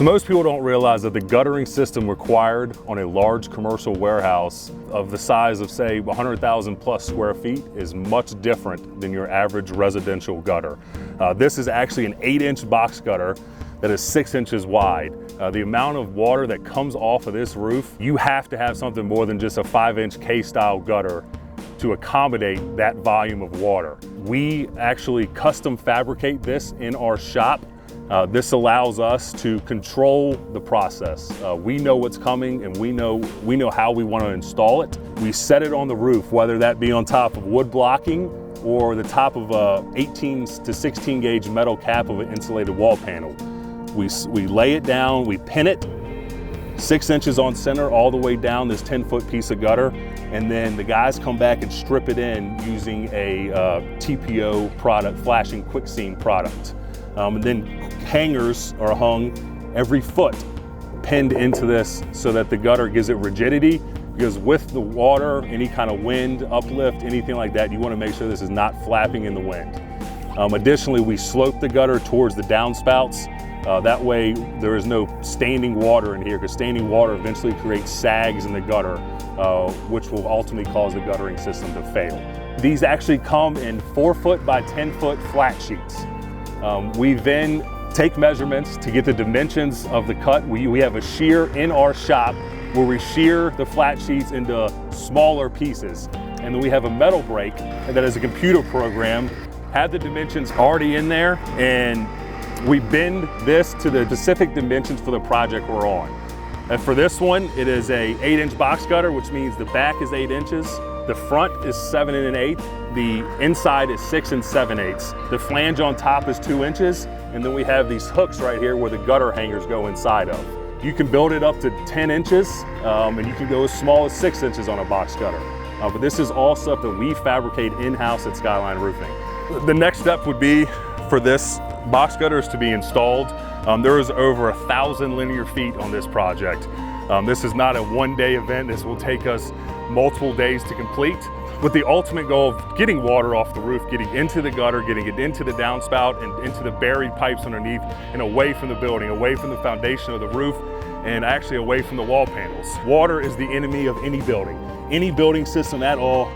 So most people don't realize that the guttering system required on a large commercial warehouse of the size of, say, 100,000 plus square feet is much different than your average residential gutter. This is actually an 8-inch box gutter that is 6 inches wide. The amount of water that comes off of this roof, you have to have something more than just a 5-inch K-style gutter to accommodate that volume of water. We actually custom fabricate this in our shop. This allows us to control the process. We know what's coming and we know how we want to install it. We set it on the roof, whether that be on top of wood blocking or the top of a 18 to 16 gauge metal cap of an insulated wall panel. We lay it down, we pin it 6 inches on center all the way down this 10-foot piece of gutter, and then the guys come back and strip it in using a TPO product, flashing quick seam product. And then hangers are hung every foot, pinned into this so that the gutter gives it rigidity, because with the water, any kind of wind, uplift, anything like that, you want to make sure this is not flapping in the wind. Additionally, we slope the gutter towards the downspouts. That way there is no standing water in here, because standing water eventually creates sags in the gutter, which will ultimately cause the guttering system to fail. These actually come in 4-foot by 10-foot flat sheets. We then take measurements to get the dimensions of the cut. We have a shear in our shop where we shear the flat sheets into smaller pieces. And then we have a metal brake that is a computer program, have the dimensions already in there, and we bend this to the specific dimensions for the project we're on. And for this one, it is a 8-inch box gutter, which means the back is 8 inches, the front is 7 1/8, the inside is 6 7/8. The flange on top is 2 inches, and then we have these hooks right here where the gutter hangers go inside of. You can build it up to 10 inches, and you can go as small as 6 inches on a box gutter. But this is all stuff that we fabricate in-house at Skyline Roofing. The next step would be for this box gutters to be installed. There is over 1,000 linear feet on this project. This is not a one-day event. This will take us multiple days to complete, with the ultimate goal of getting water off the roof, getting into the gutter, getting it into the downspout and into the buried pipes underneath and away from the building, away from the foundation of the roof, and actually away from the wall panels. Water is the enemy of any building. Any building system at all,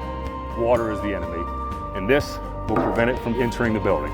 water is the enemy. And this will prevent it from entering the building.